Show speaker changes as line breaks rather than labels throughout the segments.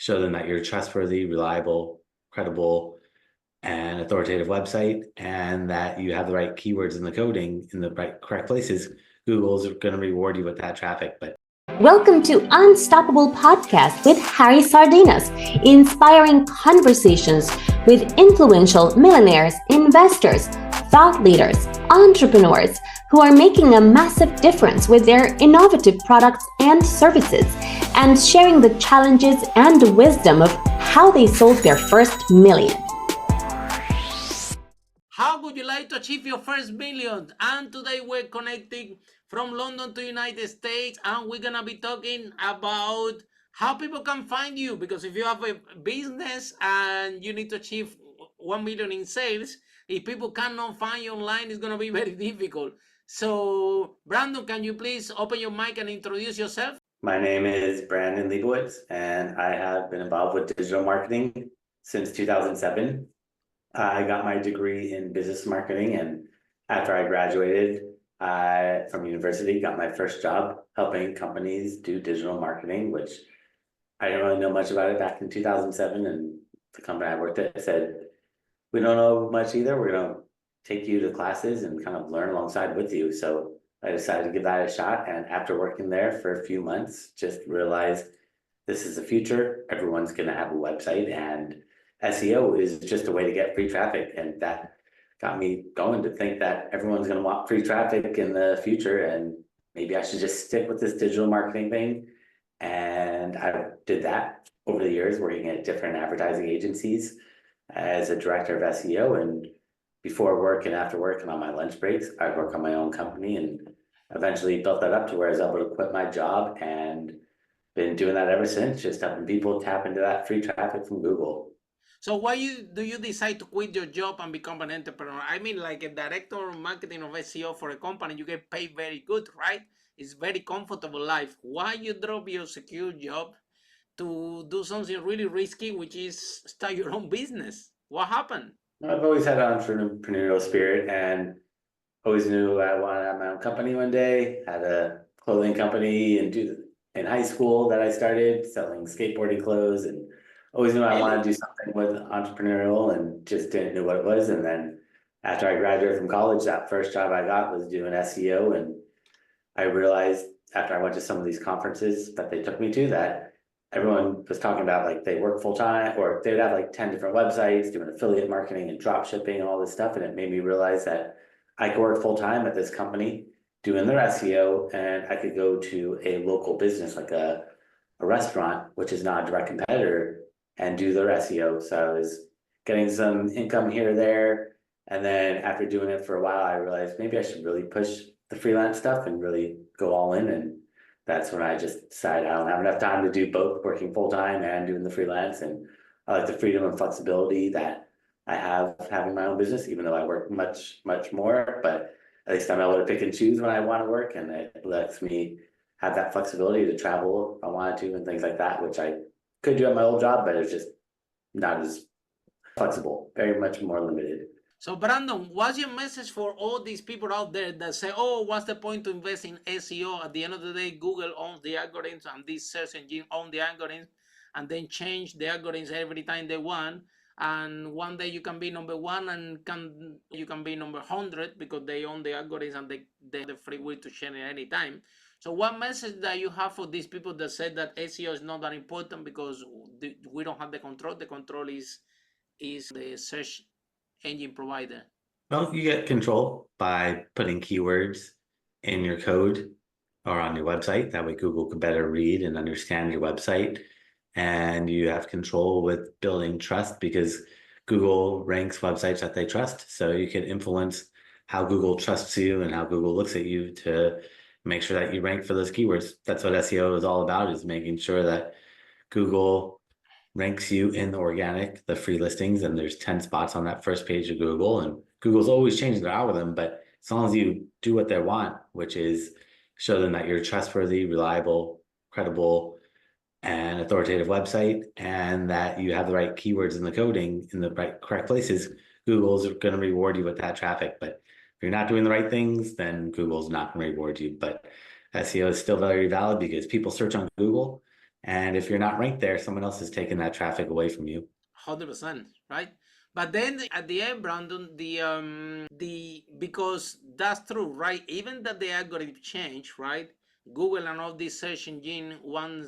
show them that you're a trustworthy, reliable, credible, and authoritative website, and that you have the right keywords in the coding in the right correct places, Google's going to reward you with that traffic. But
welcome to Unstoppable Podcast with Harry Sardinas, inspiring conversations with influential millionaires, investors, thought leaders, entrepreneurs who are making a massive difference with their innovative products and services, and sharing the challenges and wisdom of how they sold their first million.
How would you like to achieve your first million? And today we're connecting from London to United States, and we're gonna be talking about how people can find you, because if you have a business and you need to achieve 1 million in sales, if people cannot find you online, it's gonna be very difficult. So Brandon, can you please open your mic and introduce yourself?
my name is Brandon Leibowitz, and I have been involved with digital marketing since 2007. I got my degree in business marketing, and after I graduated from university, got my first job helping companies do digital marketing, which I didn't really know much about it back in 2007. And the company I worked at said, we don't know much either. We're going to take you to classes and kind of learn alongside with you. So I decided to give that a shot. And after working there for a few months, just realized this is the future. Everyone's going to have a website, and SEO is just a way to get free traffic. And that got me going to think that everyone's going to want free traffic in the future, and maybe I should just stick with this digital marketing thing. And I did that over the years, working at different advertising agencies as a director of SEO. And before work and after work and on my lunch breaks, I'd work on my own company, and eventually built that up to where I was able to quit my job, and been doing that ever since, just helping people tap into that free traffic from Google.
So why do you decide to quit your job and become an entrepreneur? I mean, like a director of marketing of SEO for a company, you get paid very good, right? It's very comfortable life. Why you drop your secure job to do something really risky, which is start your own business? What happened?
I've always had an entrepreneurial spirit, and always knew I wanted to have my own company one day. Had a clothing company in high school that I started selling skateboarding clothes, and always knew I wanted to do something with entrepreneurial, and just didn't know what it was. And then after I graduated from college, that first job I got was doing SEO. And I realized after I went to some of these conferences that they took me to, that everyone was talking about like they work full time, or they'd have like 10 different websites doing affiliate marketing and drop shipping and all this stuff. And it made me realize that I could work full time at this company doing their SEO, and I could go to a local business like a restaurant, which is not a direct competitor, and do their SEO. So I was getting some income here or there. And then after doing it for a while, I realized maybe I should really push the freelance stuff and really go all in. And that's when I just decided I don't have enough time to do both, working full time and doing the freelance. And I like the freedom and flexibility that I have having my own business, even though I work much, much more. But at least I'm able to pick and choose when I want to work, and it lets me have that flexibility to travel if I wanted to and things like that, which I could do at my old job, but it's just not as flexible, very much more limited.
So Brandon, what's your message for all these people out there that say, oh, what's the point to invest in SEO? At the end of the day, Google owns the algorithms, and these search engines own the algorithms, and then change the algorithms every time they want. And one day you can be number one, and you can be number 100 because they own the algorithms, and they have the free will to change it anytime. So what message that you have for these people that said that SEO is not that important because we don't have the control? The control is the search engine provider.
Well, you get control by putting keywords in your code or on your website. That way Google can better read and understand your website. And you have control with building trust, because Google ranks websites that they trust. So you can influence how Google trusts you and how Google looks at you to make sure that you rank for those keywords. That's what SEO is all about, is making sure that Google ranks you in the organic, the free listings, and there's 10 spots on that first page of Google. And Google's always changing their algorithm, but as long as you do what they want, which is show them that you're a trustworthy, reliable, credible, and authoritative website, and that you have the right keywords in the coding in the right correct places, Google's going to reward you with that traffic. But if you're not doing the right things, then Google's not going to reward you. But SEO is still very valid because people search on Google, And if you're not ranked there, someone else is taking that traffic away from you.
100%, right? But then at the end, Brandon, the because that's true, right? Even that the algorithm change, right? Google and all these search engine want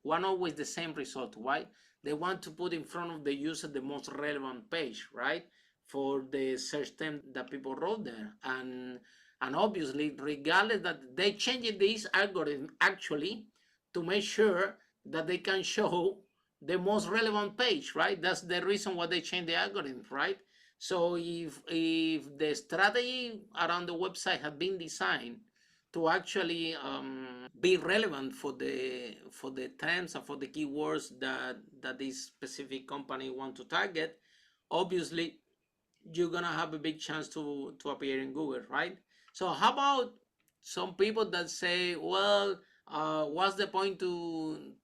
always the same result. Why? They want to put in front of the user the most relevant page, right? For the search term that people wrote there, and obviously, regardless that they changed this algorithm actually to make sure that they can show the most relevant page, right? That's the reason why they changed the algorithm, right? So if the strategy around the website had been designed to actually be relevant for the terms and for the keywords that this specific company want to target, obviously you're gonna have a big chance to appear in Google, right? So how about some people that say, well, what's the point to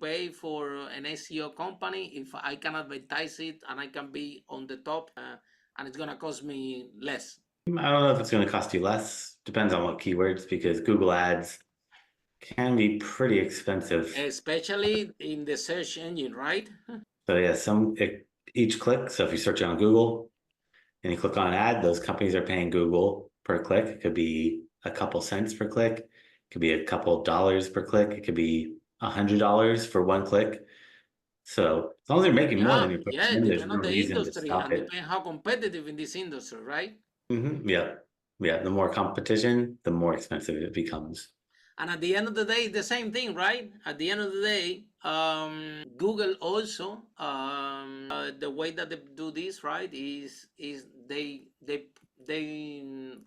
pay for an SEO company if I can advertise it and I can be on the top and it's gonna cost me less?
I don't know if it's going to cost you less. Depends on what keywords, because Google Ads can be pretty expensive.
Especially in the search engine, right?
So yeah, each click. So if you search on Google and you click on ad, those companies are paying Google per click. It could be a couple cents per click. It could be a couple dollars per click. It could be $100 for one click. So as long as they're making more than you're putting
Yeah,
in, there's
depend
no
on the
reason to
industry
stop
and
it.
depend how competitive in this industry, right?
Yeah. The more competition, the more expensive it becomes.
And at the end of the day, the same thing, right? At the end of the day, Google also the way that they do this, right, is they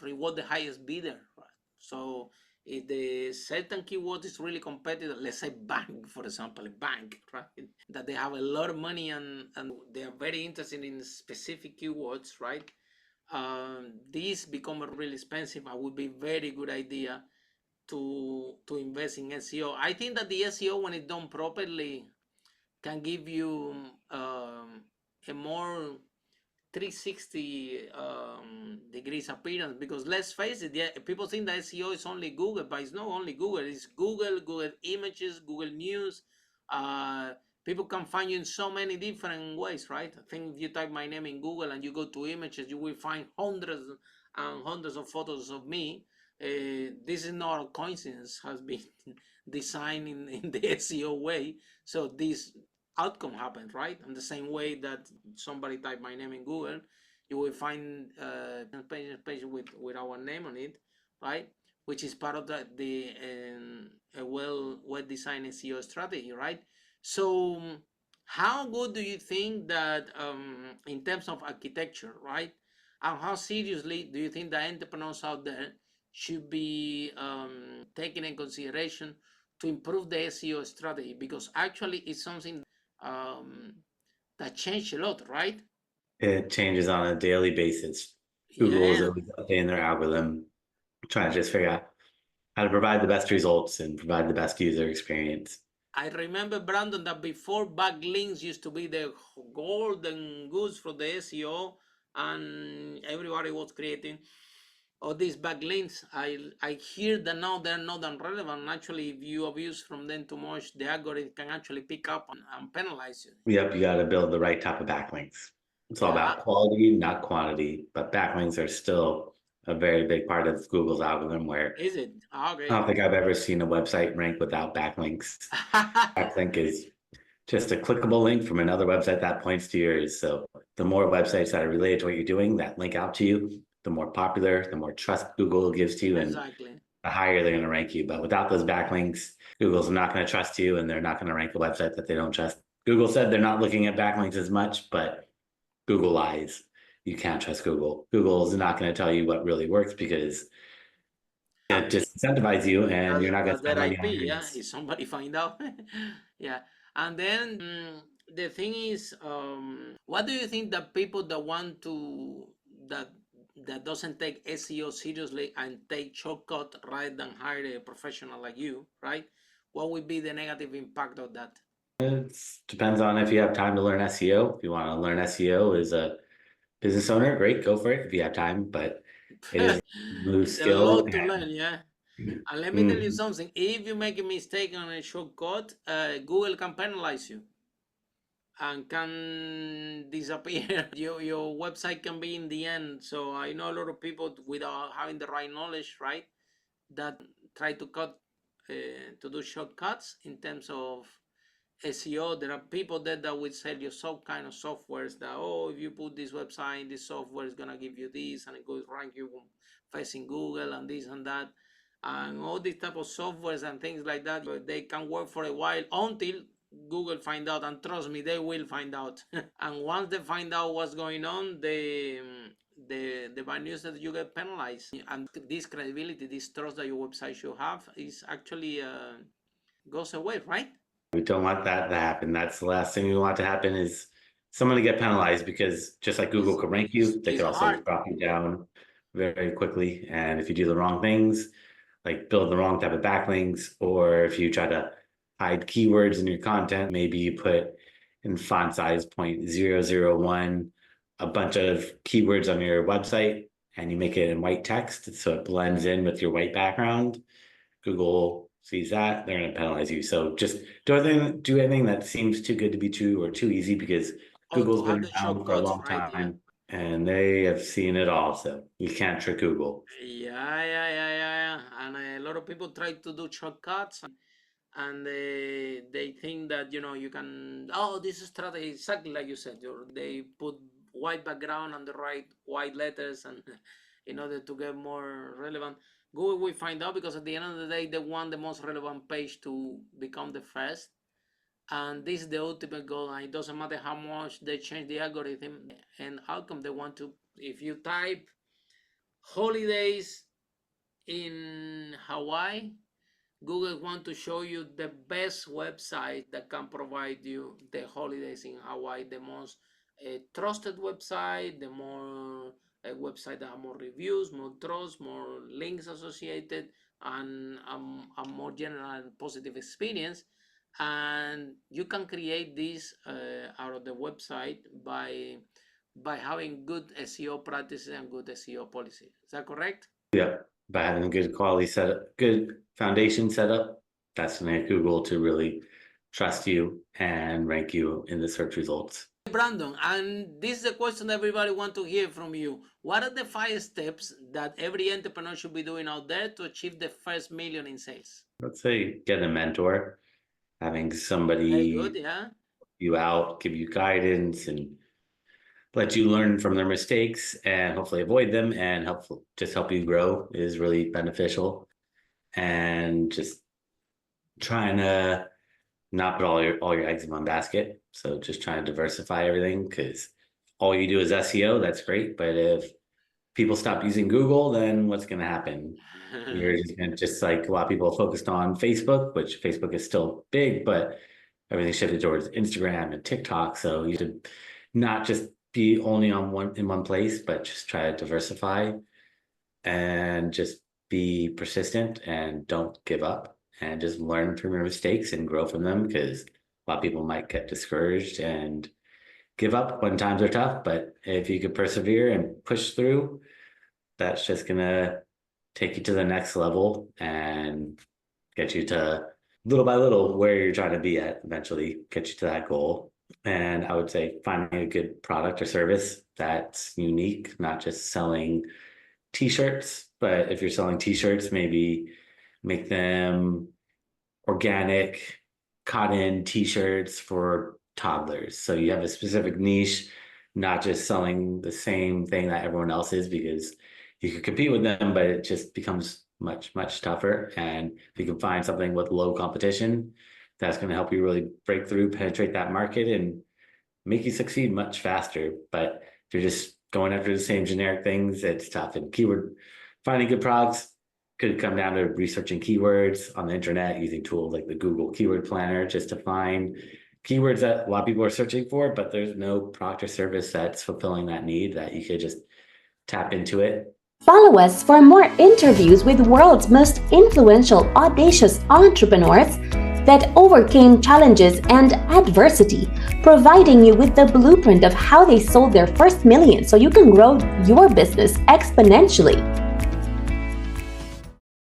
reward the highest bidder, right? So if the certain keyword is really competitive, let's say bank, for example, a bank, right, that they have a lot of money and they are very interested in specific keywords, right? These become really expensive and would be very good idea to invest in SEO. I think that the SEO, when it's done properly, can give you a more 360 degrees appearance. Because let's face it, yeah, people think that SEO is only Google, but it's not only Google. It's Google Images, Google News. People can find you in so many different ways, right? I think if you type my name in Google and you go to images, you will find hundreds and hundreds of photos of me. This is not a coincidence, has been designed in the SEO way. So this outcome happens, right? In the same way that somebody type my name in Google, you will find a page with our name on it, right? Which is part of the a well designed SEO strategy, right? So how good do you think that in terms of architecture, right? And how seriously do you think that entrepreneurs out there should be taken in consideration to improve the SEO strategy? Because actually it's something that changed a lot, right?
It changes on a daily basis. Google is
Yeah,
always updating their algorithm, trying to just figure out how to provide the best results and provide the best user experience.
I remember, Brandon, that before backlinks used to be the golden goose for the SEO, and everybody was creating all these backlinks. I hear that now they're not that relevant. Actually, if you abuse from them too much, the algorithm can actually pick up and penalize you.
Yep, you got to build the right type of backlinks. It's all
Yeah,
about quality, not quantity. But backlinks are still a very big part of Google's algorithm, where
is it?
I
Okay.
don't think I've ever seen a website rank without backlinks. Backlink is just a clickable link from another website that points to yours. So the more websites that are related to what you're doing that link out to you, the more popular, the more trust Google gives to you, and
Exactly.
the higher they're going to rank you. But without those backlinks, Google's not going to trust you, and they're not going to rank a website that they don't trust. Google said they're not looking at backlinks as much, but Google lies. You can't trust Google. Google's not going to tell you what really works, because it just incentivizes you, and you're not going to
That's
spend
their
money
IP,
on your
yeah. If somebody find out, yeah. And then the thing is, what do you think that people that want to that doesn't take SEO seriously and take shortcut rather than hire a professional like you, right? What would be the negative impact of that?
It depends on if you have time to learn SEO. If you want to learn SEO as a business owner, great, go for it if you have time. But it is a new
It's a
skill,
lot to learn, yeah. And let me tell you something, if you make a mistake on a shortcut, Google can penalize you and can disappear. Your website can be in the end. So I know a lot of people without having the right knowledge, right, that try to do shortcuts in terms of SEO. There are people that will sell you some kind of softwares that, oh, if you put this website in this software, is gonna give you this and it goes rank you facing Google and this and that, and all these type of softwares and things like that. But they can work for a while until Google find out, and trust me, they will find out. And once they find out what's going on, the bad news that you get penalized, and this credibility, this trust that your website should have is actually goes away, right?
We don't want that to happen. That's the last thing we want to happen, is someone to get penalized, because just like Google could rank you, they could also drop you down very quickly. And if you do the wrong things, like build the wrong type of backlinks, or if you try to hide keywords in your content, maybe you put in font size 0.001 a bunch of keywords on your website and you make it in white text so it blends in with your white background, Google sees that, they're going to penalize you. So just do anything that seems too good to be true or too easy, because Google's been around for a long time, and they have seen it all. So you can't trick Google.
Yeah. And a lot of people try to do shortcuts, and they think that, you can, this is strategy, exactly like you said. They put white background and the right white letters, and in order to get more relevant. Google will find out, because at the end of the day, they want the most relevant page to become the first. And this is the ultimate goal. And it doesn't matter how much they change the algorithm and outcome they want to. If you type holidays in Hawaii, Google wants to show you the best website that can provide you the holidays in Hawaii, the most trusted website, the more a website that have more reviews, more trust, more links associated, and a more general positive experience. And you can create this out of the website by having good SEO practices and good SEO policy. Is that correct?
Yeah, by having a good quality setup, good foundation setup, that's going to get Google to really trust you and rank you in the search results.
Brandon, and this is a question that everybody wants to hear from you. What are the 5 steps that every entrepreneur should be doing out there to achieve the first million in sales?
Let's say get a mentor, having somebody you out, give you guidance, and let you learn from their mistakes and hopefully avoid them, and help you grow is really beneficial. And just trying to not put all your eggs in one basket. So just trying to diversify everything, because all you do is SEO, that's great. But if people stop using Google, then what's going to happen? You're just going to, just like a lot of people focused on Facebook, which Facebook is still big, but everything shifted towards Instagram and TikTok. So you should not just be only in one place, but just try to diversify and just be persistent and don't give up, and just learn from your mistakes and grow from them, because a lot of people might get discouraged and give up when times are tough. But if you could persevere and push through, that's just gonna take you to the next level and get you to, little by little, where you're trying to be at, eventually get you to that goal. And I would say finding a good product or service that's unique, not just selling t-shirts. But if you're selling t-shirts, maybe make them organic cotton t-shirts for toddlers. So you have a specific niche, not just selling the same thing that everyone else is, because you could compete with them, but it just becomes much, much tougher. And if you can find something with low competition, that's going to help you really break through, penetrate that market, and make you succeed much faster. But if you're just going after the same generic things, it's tough. And finding good products could come down to researching keywords on the internet, using tools like the Google Keyword Planner, just to find keywords that a lot of people are searching for, but there's no product or service that's fulfilling that need, that you could just tap into it.
Follow us for more interviews with world's most influential, audacious entrepreneurs that overcame challenges and adversity, providing you with the blueprint of how they sold their first million so you can grow your business exponentially.